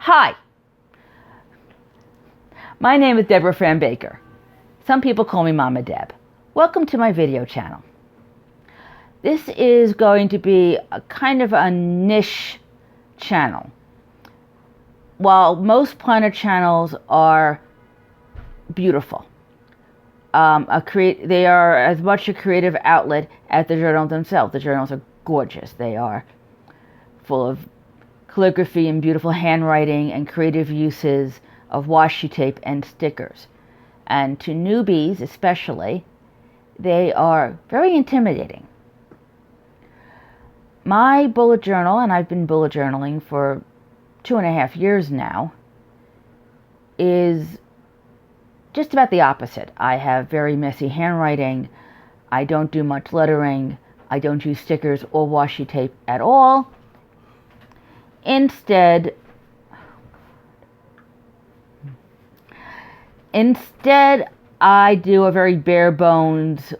Hi, my name is Deborah Fran Baker. Some people call me Mama Deb. Welcome to my video channel. This is going to be a kind of a niche channel. While most planner channels are beautiful, they are as much a creative outlet as the journals themselves. The journals are gorgeous. They are full of calligraphy and beautiful handwriting and creative uses of washi tape and stickers. And to newbies especially, they are very intimidating. My bullet journal, and I've been bullet journaling for 2.5 years now, is just about the opposite. I have very messy handwriting. I don't do much lettering. I don't use stickers or washi tape at all. Instead, I do a very bare bones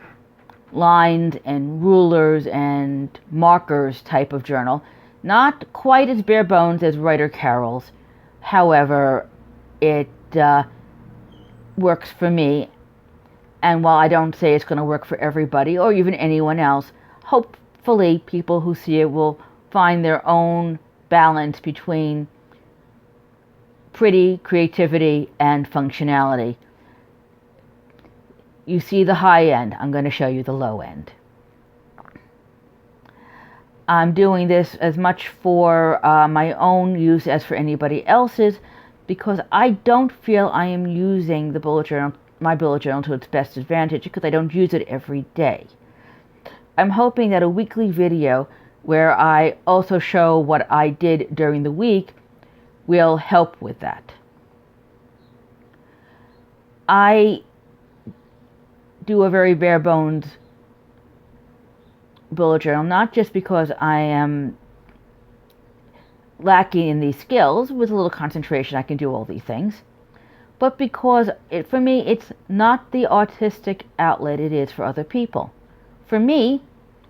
lines and rulers and markers type of journal. Not quite as bare bones as Writer Carol's. However, it works for me. And while I don't say it's going to work for everybody or even anyone else, hopefully people who see it will find their own balance between pretty, creativity, and functionality. You see the high end. I'm going to show you the low end. I'm doing this as much for my own use as for anybody else's, because I don't feel I am using my bullet journal to its best advantage, because I don't use it every day. I'm hoping that a weekly video where I also show what I did during the week will help with that. I do a very bare bones bullet journal, not just because I am lacking in these skills. With a little concentration I can do all these things, but because for me it's not the artistic outlet it is for other people. For me,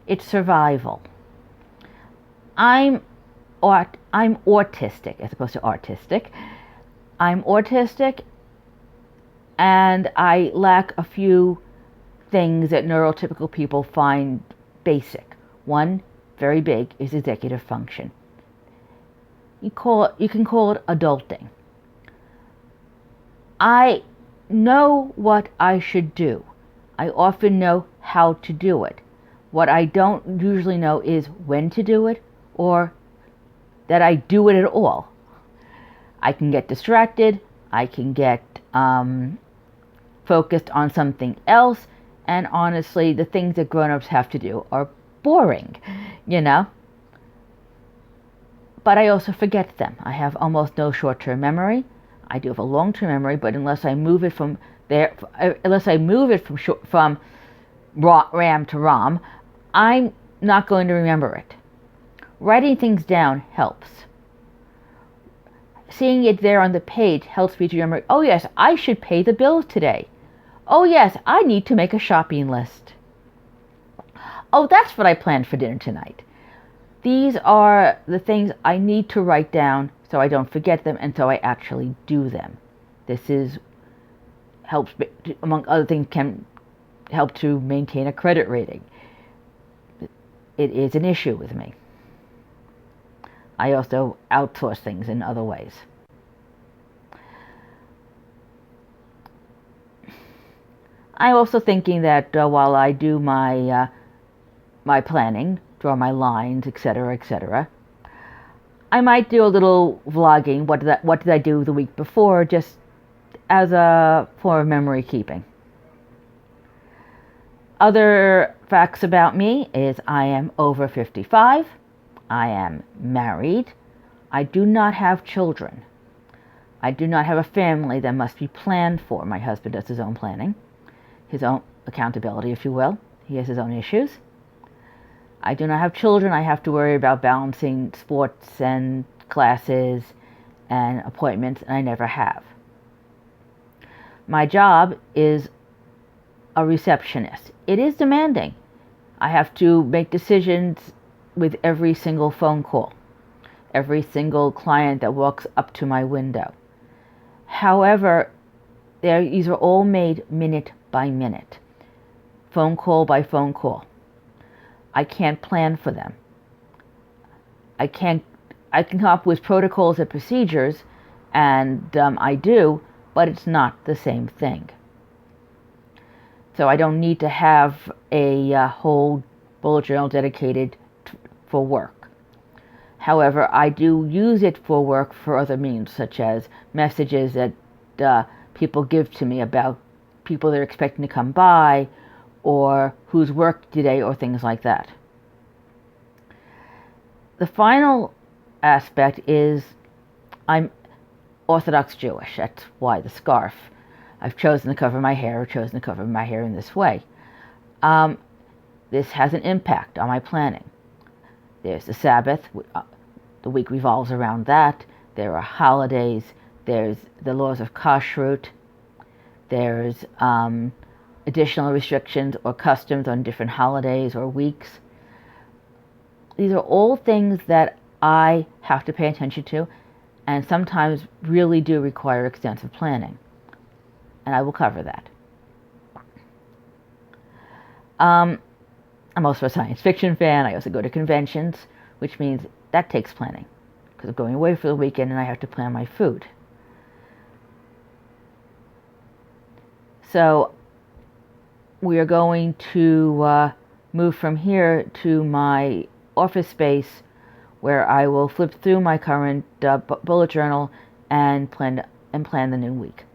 it's survival. I'm autistic as opposed to artistic. I'm autistic, and I lack a few things that neurotypical people find basic. One, very big, is executive function. You can call it adulting. I know what I should do. I often know how to do it. What I don't usually know is when to do it, or that I do it at all. I can get distracted. I can get focused on something else. And honestly, the things that grown-ups have to do are boring, But I also forget them. I have almost no short-term memory. I do have a long-term memory, but unless I move it from RAM to ROM, I'm not going to remember it. Writing things down helps. Seeing it there on the page helps me to remember, oh yes, I should pay the bills today. Oh yes, I need to make a shopping list. Oh, that's what I planned for dinner tonight. These are the things I need to write down so I don't forget them and so I actually do them. This helps, among other things, can help to maintain a credit rating. It is an issue with me. I also outsource things in other ways. I'm also thinking that while I do my planning, draw my lines, etc., I might do a little vlogging. What did I do the week before, just as a form of memory keeping. Other facts about me is I am over 55. I am married. I do not have children. I do not have a family that must be planned for. My husband does his own planning, his own accountability, if you will. He has his own issues. I do not have children. I have to worry about balancing sports and classes and appointments, and I never have. My job is a receptionist. It is demanding. I have to make decisions with every single phone call. every single client that walks up to my window. However, these are all made minute by minute, phone call by phone call. I can't plan for them. I can come up with protocols and procedures, and I do, but it's not the same thing. So I don't need to have a whole bullet journal dedicated for work. However, I do use it for work for other means, such as messages that people give to me about people they're expecting to come by, or who's worked today, or things like that. The final aspect is I'm Orthodox Jewish. That's why the scarf. I've chosen to cover my hair, in this way. This has an impact on my planning. There's the Sabbath. The week revolves around that. There are holidays. There's the laws of kashrut. There's additional restrictions or customs on different holidays or weeks. These are all things that I have to pay attention to, and sometimes really do require extensive planning. And I will cover that. I'm also a science fiction fan. I also go to conventions, which means that takes planning, because I'm going away for the weekend and I have to plan my food. So we are going to move from here to my office space, where I will flip through my current bullet journal and plan the new week.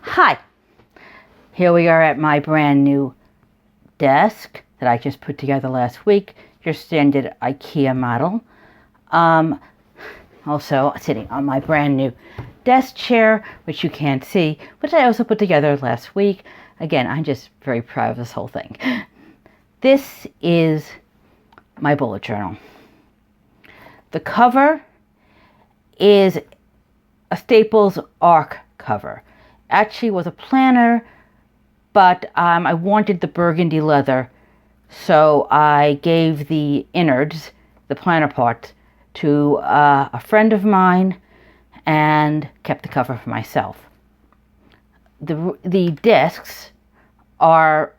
Hi, here we are at my brand new desk that I just put together last week, your standard IKEA model. Also sitting on my brand new desk chair, which you can't see, which I also put together last week. Again, I'm just very proud of this whole thing. This is my bullet journal. The cover is a Staples Arc cover. Actually was a planner, but I wanted the burgundy leather, so I gave the innards, the planner parts, to a friend of mine and kept the cover for myself. The discs are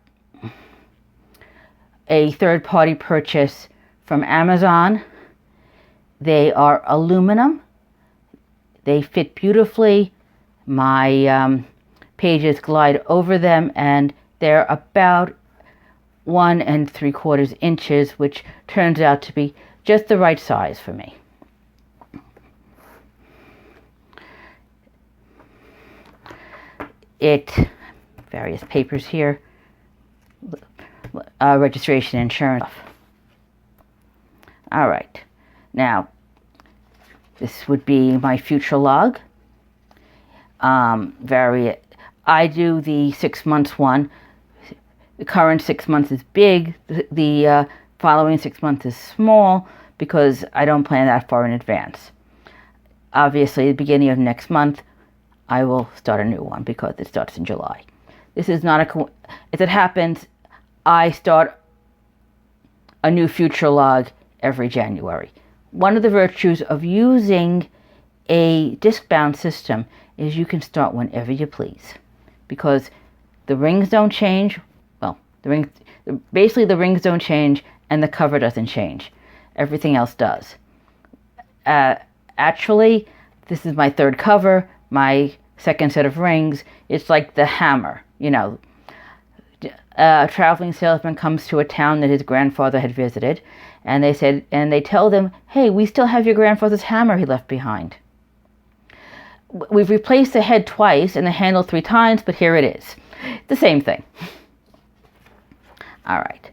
a third-party purchase from Amazon. They are aluminum. They fit beautifully. My pages glide over them, and they're about 1 3/4 inches, which turns out to be just the right size for me. Various papers here, registration, insurance. All right, now this would be my future log. I do the 6 months one. The current 6 months is big. The following 6 months is small, because I don't plan that far in advance. Obviously, at the beginning of next month, I will start a new one, because it starts in July. This is not as it happens, I start a new future log every January. One of the virtues of using a disc-bound system is you can start whenever you please, because the rings don't change. Well, basically the rings don't change, and the cover doesn't change. Everything else does. Actually, this is my third cover, my second set of rings. It's like the hammer, A traveling salesman comes to a town that his grandfather had visited, and they tell them, "Hey, we still have your grandfather's hammer he left behind. We've replaced the head twice and the handle 3 times, but here it is." The same thing. All right.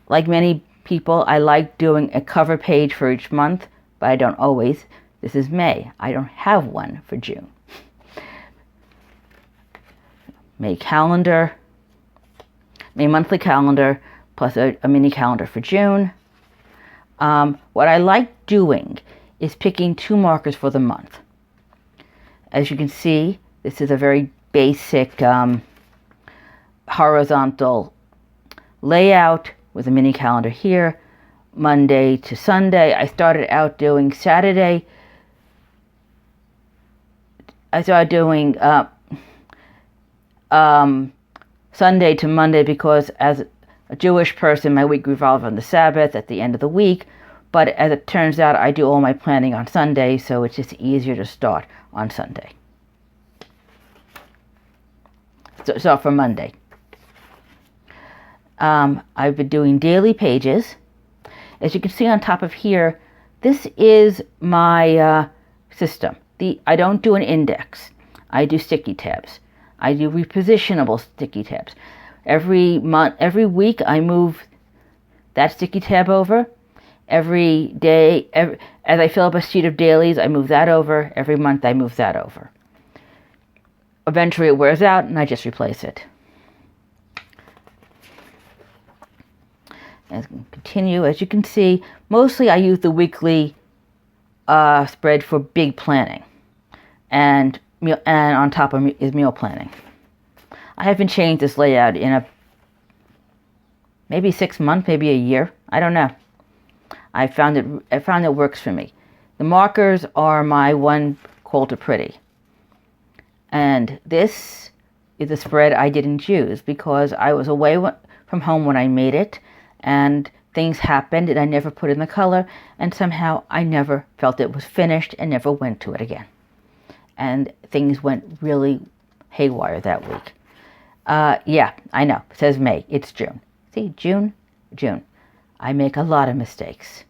Like many people, I like doing a cover page for each month, but I don't always. This is May. I don't have one for June. May monthly calendar, plus a mini calendar for June. What I like doing is picking 2 markers for the month. As you can see, this is a very basic horizontal layout with a mini calendar here, Monday to Sunday. I started out doing Saturday. I started doing Sunday to Monday because as a Jewish person, my week revolves on the Sabbath at the end of the week. But as it turns out, I do all my planning on Sunday, so it's just easier to start on Sunday. So for Monday. I've been doing daily pages. As you can see on top of here, this is my system. I don't do an index. I do sticky tabs. I do repositionable sticky tabs. Every week I move that sticky tab over. Every day, as I fill up a sheet of dailies, I move that over. Every month I move that over. Eventually it wears out and I just replace it. And continue, as you can see, mostly I use the weekly spread for big planning. And on top of is meal planning. I haven't changed this layout in maybe 6 months, maybe a year. I don't know. I found it works for me. The markers are my one Quilter Pretty. And this is a spread I didn't use because I was away from home when I made it, and things happened and I never put in the color, and somehow I never felt it was finished and never went to it again. And things went really haywire that week. Yeah, I know. It says May. It's June. See, June. I make a lot of mistakes.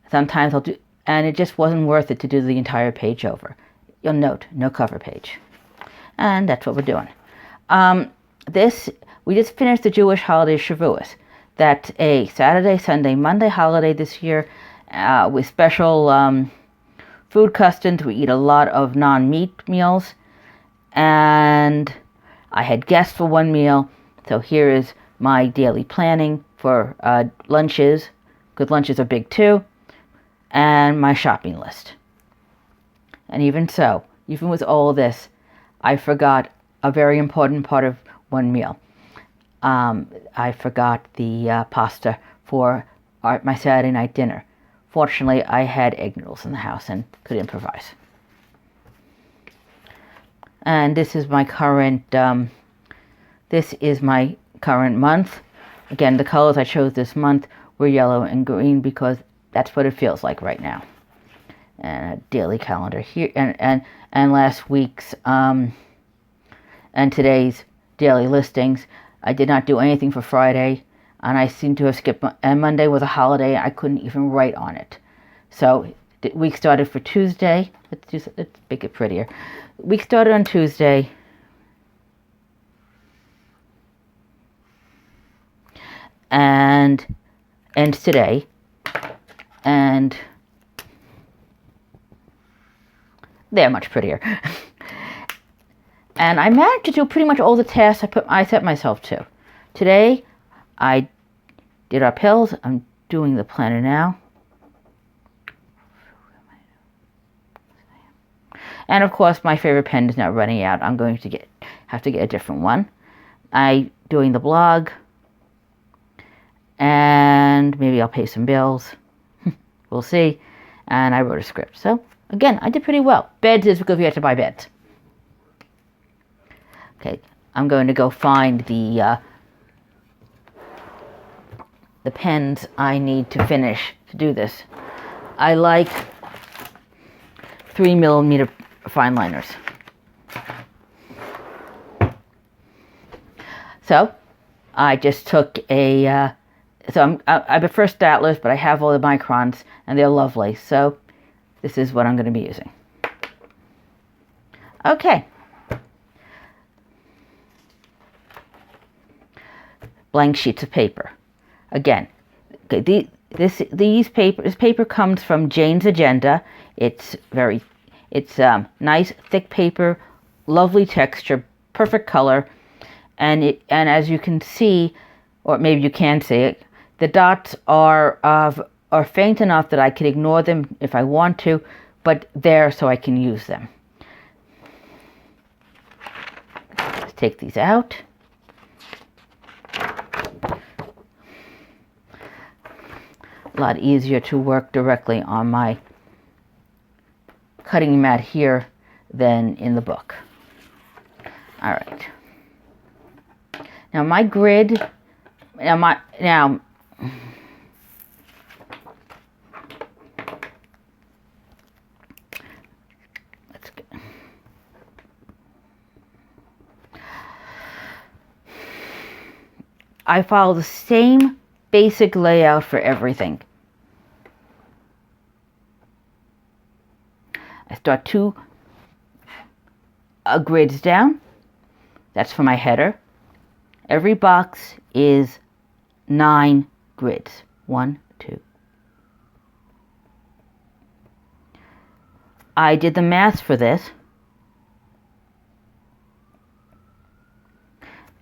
Sometimes I'll do, and it just wasn't worth it to do the entire page over. You'll note, no cover page. And that's what we're doing. We just finished the Jewish holiday Shavuos. That's a Saturday, Sunday, Monday holiday this year with special food customs. We eat a lot of non-meat meals. And I had guests for one meal. So here is my daily planning for lunches. Good lunches are big too. And my shopping list. And even so, even with all this, I forgot a very important part of one meal. I forgot the pasta for my Saturday night dinner. Fortunately, I had egg noodles in the house and could improvise. And this is my current month. Again, the colors I chose this month were yellow and green because that's what it feels like right now. And a daily calendar here, and last week's and today's daily listings. I did not do anything for Friday, and I seem to have skipped. And Monday was a holiday; I couldn't even write on it. So the week started for Tuesday. Let's make it prettier. The week started on Tuesday. And ends today. And they're much prettier. And I managed to do pretty much all the tasks I set myself to. Today, I did our pills. I'm doing the planner now. And of course, my favorite pen is now running out. I'm going to have to get a different one. I'm doing the blog. And maybe I'll pay some bills. We'll see. And I wrote a script. So, again, I did pretty well. Beds is because we had to buy beds. Okay, I'm going to go find the pens I need to finish to do this. I like 3mm fine liners. So, I just took a... I prefer statlers, but I have all the microns, and they're lovely. So this is what I'm going to be using. Okay. Blank sheets of paper. Again, this paper comes from Jane's Agenda. It's nice, thick paper, lovely texture, perfect color, and as you can see, or maybe you can see it, the dots are faint enough that I can ignore them if I want to, but there so I can use them. Let's take these out. a lot easier to work directly on my cutting mat here than in the book. All right. Now my grid, now let's get, I follow the same basic layout for everything. I start two grids down. That's for my header. Every box is 9 grids. 1, 2. I did the math for this.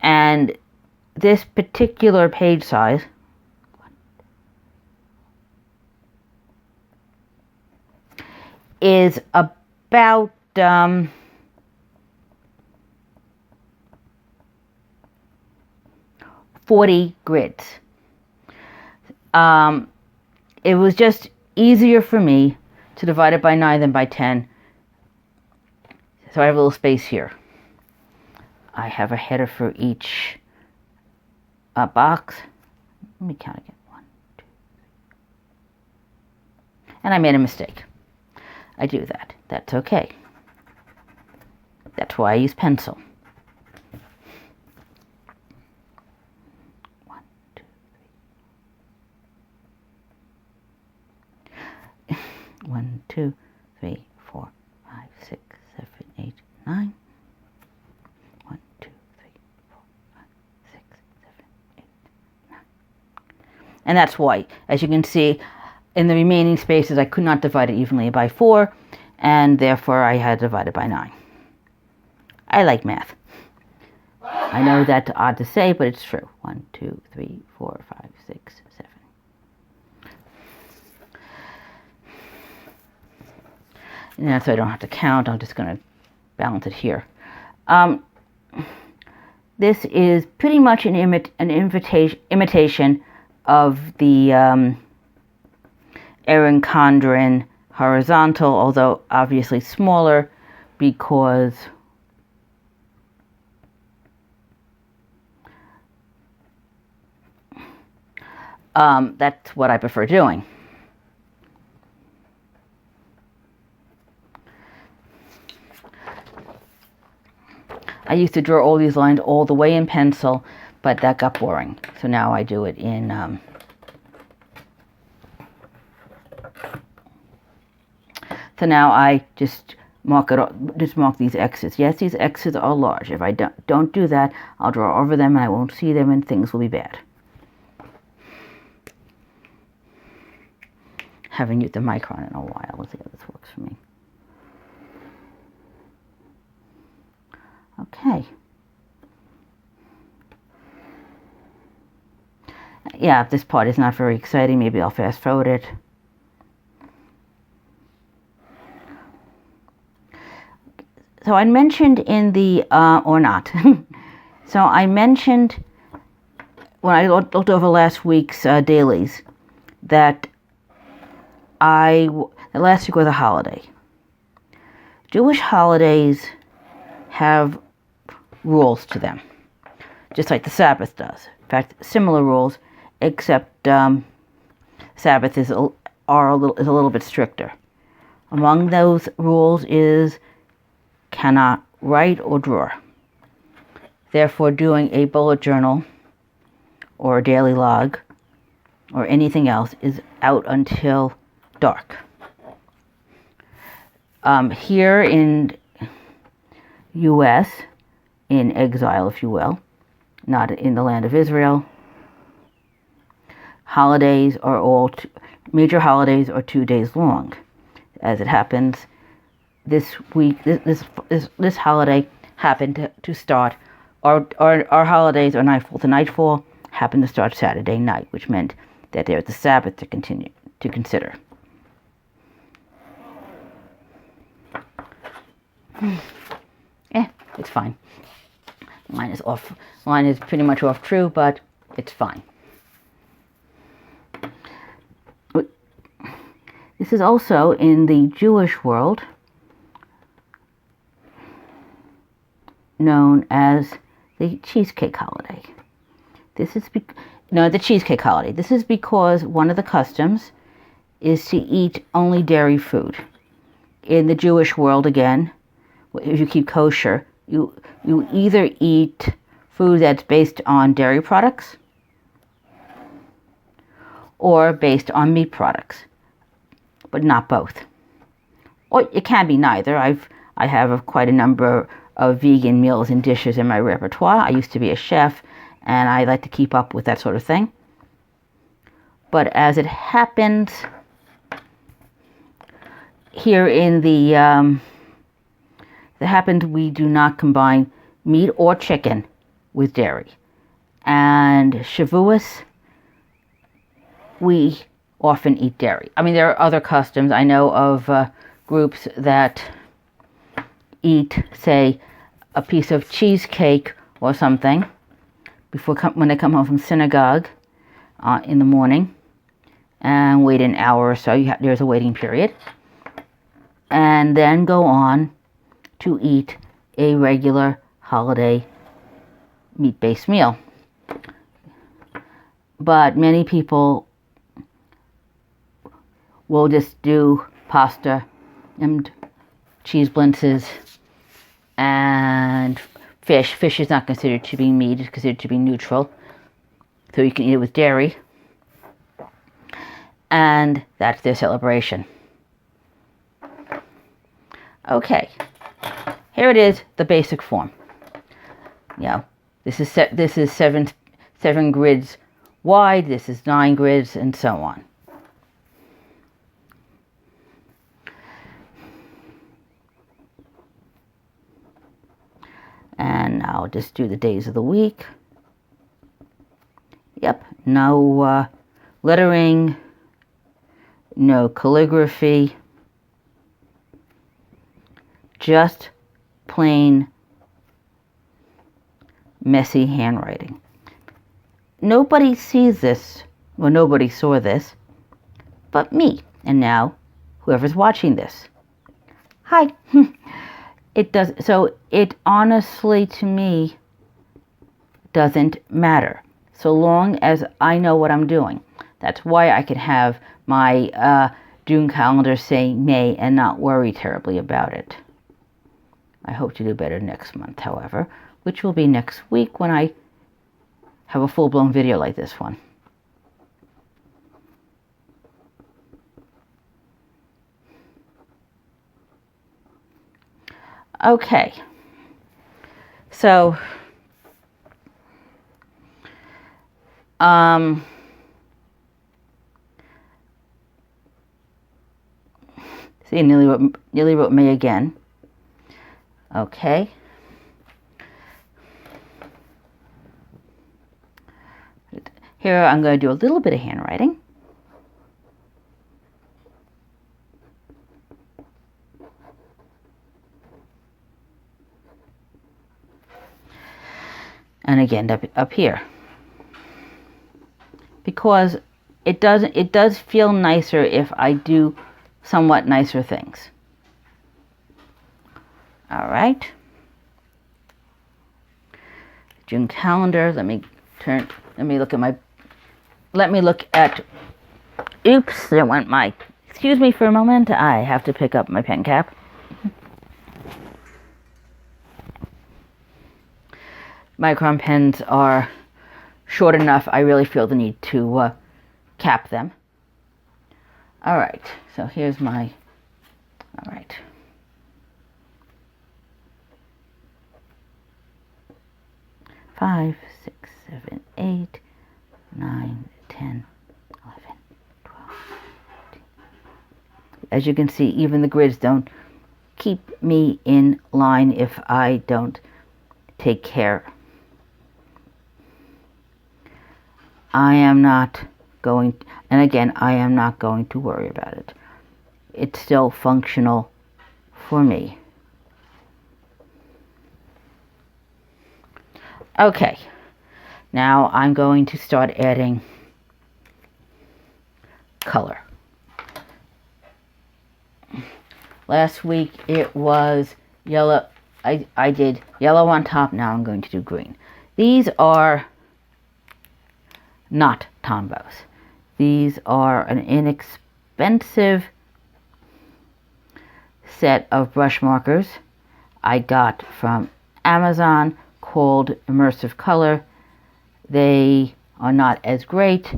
And this particular page size is about 40 grids. It was just easier for me to divide it by 9 than by 10. So I have a little space here. I have a header for each box. Let me count again. 1, 2, 3. And I made a mistake. I do that. That's okay. That's why I use pencil. 1, 2, 3. 1, 2, 3, 4, 5, 6, 7, 8, 9. 1, 2, 3, 4, 5, 6, 7, 8, 9. And that's why, as you can see, in the remaining spaces, I could not divide it evenly by 4, and therefore I had to divide it by 9. I like math. I know that's odd to say, but it's true. 1, 2, 3, 4, 5, 6, 7. And that's so I don't have to count. I'm just going to balance it here. This is pretty much an imitation of the Erin Condren horizontal, although obviously smaller because that's what I prefer doing. I used to draw all these lines all the way in pencil, but that got boring. So now I do it in so now I just mark these X's. Yes, these X's are large. If I don't do that, I'll draw over them and I won't see them and things will be bad. Haven't used the micron in a while. Let's see how this works for me. Okay. Yeah, if this part is not very exciting, maybe I'll fast forward it. So I mentioned in the, or not. So I mentioned when I looked over last week's dailies that last week was a holiday. Jewish holidays have rules to them, just like the Sabbath does. In fact, similar rules, except Sabbath is a little bit stricter. Among those rules is cannot write or draw. Therefore, doing a bullet journal or a daily log or anything else is out until dark. Here in U.S., in exile, if you will, not in the land of Israel, major holidays are 2 days long. As it happens, this week, this holiday happened to start. Our holidays are nightfall to nightfall. Happened to start Saturday night, which meant that there was the Sabbath to consider. It's fine. Line is off. Line is pretty much off true, but it's fine. This is also in the Jewish world known as the Cheesecake Holiday. The Cheesecake Holiday. This is because one of the customs is to eat only dairy food. In the Jewish world, again, if you keep kosher, you either eat food that's based on dairy products or based on meat products, but not both. Or it can be neither. I have quite a number of vegan meals and dishes in my repertoire. I used to be a chef, and I like to keep up with that sort of thing. But as it happens, here in we do not combine meat or chicken with dairy. And Shavuos, we often eat dairy. I mean, there are other customs. I know of groups that eat, say, a piece of cheesecake or something when they come home from synagogue in the morning, and wait an hour or so. There's a waiting period, and then go on to eat a regular holiday meat-based meal. But many people will just do pasta and cheese blintzes and fish. Fish is not considered to be meat, it's considered to be neutral. So you can eat it with dairy. And that's their celebration. Okay. Here it is, the basic form. This is seven grids wide, this is 9 grids, and so on. And I'll just do the days of the week. Yep, no lettering, no calligraphy, just plain messy handwriting. Nobody sees this, or nobody saw this, but me. And now, whoever's watching this. Hi. It honestly, to me, doesn't matter. So long as I know what I'm doing. That's why I can have my June calendar say May and not worry terribly about it. I hope to do better next month, however, which will be next week when I have a full-blown video like this one. Okay, so see, nearly wrote May again. Okay. Here I'm going to do a little bit of handwriting. And again up here, because it does feel nicer if I do somewhat nicer things. All right, June calendar. Let me look at. Oops, there went my. Excuse me for a moment. I have to pick up my pen cap. Micron pens are short enough, I really feel the need to cap them. All right, so here's my, all right. Five, 6, 7, 8, 9, 10, 11, 12, 13. As you can see, even the grids don't keep me in line if I don't take care. I am not going to worry about it. It's still functional for me. Okay, now I'm going to start adding color. Last week it was yellow. I did yellow on top. Now I'm going to do green. These are not Tombos. These are an inexpensive set of brush markers I got from Amazon called Immersive Color. They are not as great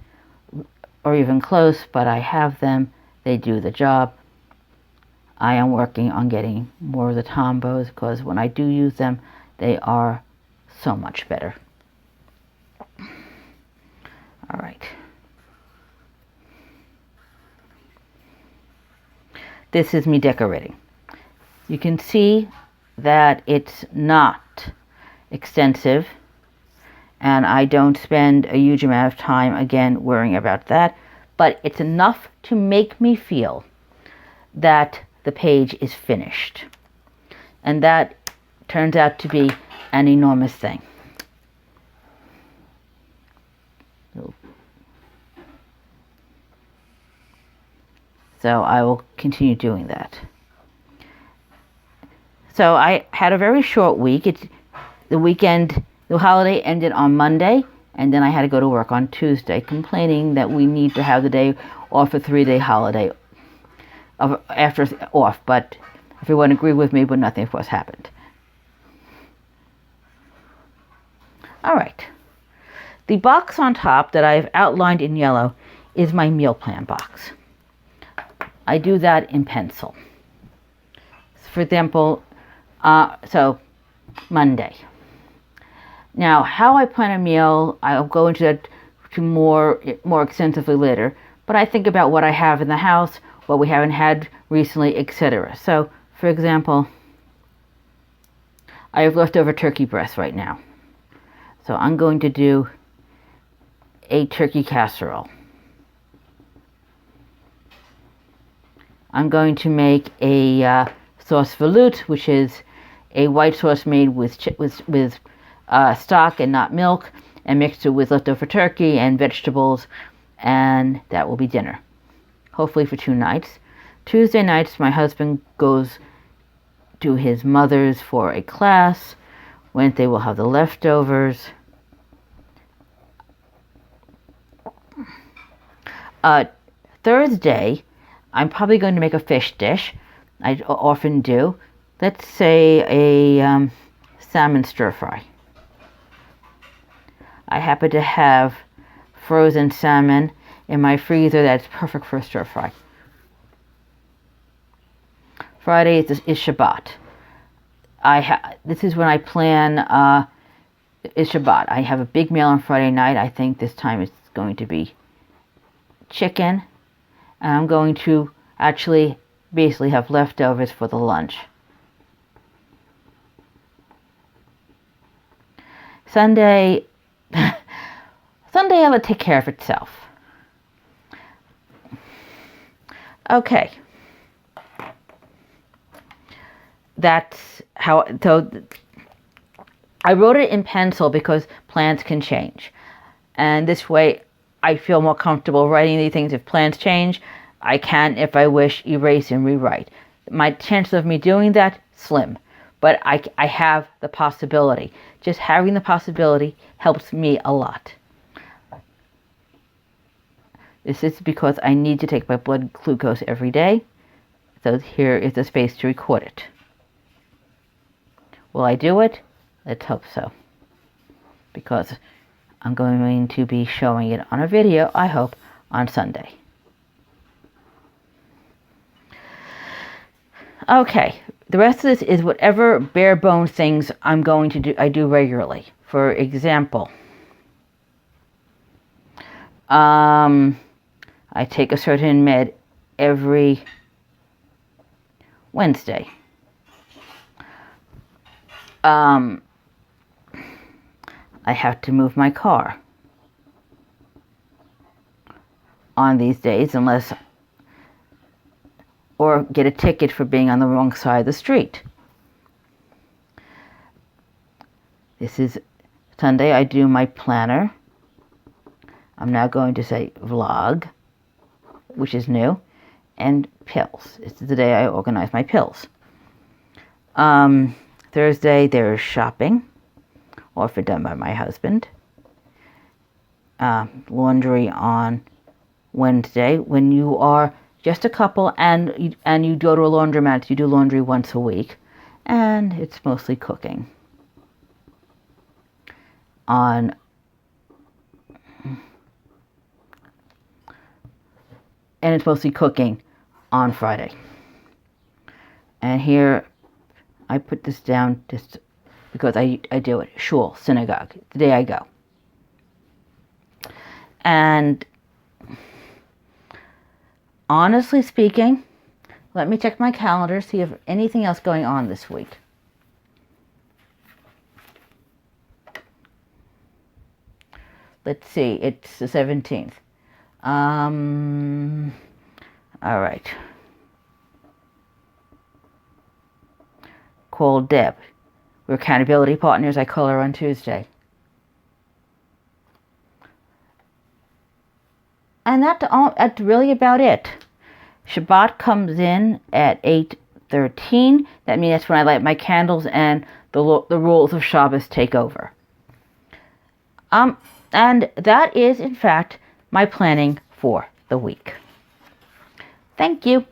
or even close, but I have them. They do the job. I am working on getting more of the Tombos because when I do use them, they are so much better. All right. This is me decorating. You can see that it's not extensive, and I don't spend a huge amount of time again worrying about that, but it's enough to make me feel that the page is finished, and that turns out to be an enormous thing. So I will continue doing that. So I had a very short week. The holiday ended on Monday, and then I had to go to work on Tuesday, complaining that we need to have the day off, a 3-day holiday after off. But everyone agreed with me, but nothing of course happened. All right. The box on top that I've outlined in yellow is my meal plan box. I do that in pencil. For example, so Monday. Now, how I plan a meal, I'll go into that more extensively later. But I think about what I have in the house, what we haven't had recently, etc. So, for example, I have leftover turkey breast right now. So I'm going to do a turkey casserole. I'm going to make a sauce veloute, which is a white sauce made with stock and not milk, and mixed it with leftover turkey and vegetables, and that will be dinner. Hopefully for 2 nights. Tuesday nights, my husband goes to his mother's for a class. Wednesday, we'll have the leftovers. Thursday, I'm probably going to make a fish dish. I often do. Let's say a salmon stir fry. I happen to have frozen salmon in my freezer that's perfect for a stir fry. Friday is Shabbat. This is when I plan is Shabbat. I have a big meal on Friday night. I think this time it's going to be chicken, and I'm going to actually basically have leftovers for the lunch. Sunday will take care of itself. Okay. That's how, so I wrote it in pencil because plans can change. And this way I feel more comfortable writing these things. If plans change, I can, if I wish, erase and rewrite. My chances of me doing that, slim. But I have the possibility. Just having the possibility helps me a lot. This is because I need to take my blood glucose every day. So here is the space to record it. Will I do it? Let's hope so. Because I'm going to be showing it on a video, I hope, on Sunday. Okay, the rest of this is whatever bare bones things I'm going to do, I do regularly. For example, I take a certain med every Wednesday. I have to move my car on these days or get a ticket for being on the wrong side of the street. This is Sunday. I do my planner. I'm now going to say vlog, which is new. and pills. It's the day I organize my pills. Thursday, there's shopping, often done by my husband. Laundry on Wednesday. When you are just a couple and you go to a laundromat, you do laundry once a week, and it's mostly cooking. And it's mostly cooking on Friday. And here I put this down just because I do it. Shul, synagogue, the day I go. And honestly speaking, let me check my calendar, see if anything else going on this week. Let's see, it's the 17th. All right. Call Deb. We're accountability partners. I call her on Tuesday. And that's really about it. Shabbat comes in at 8:13. That means that's when I light my candles and the rules of Shabbos take over. And that is, in fact, my planning for the week. Thank you.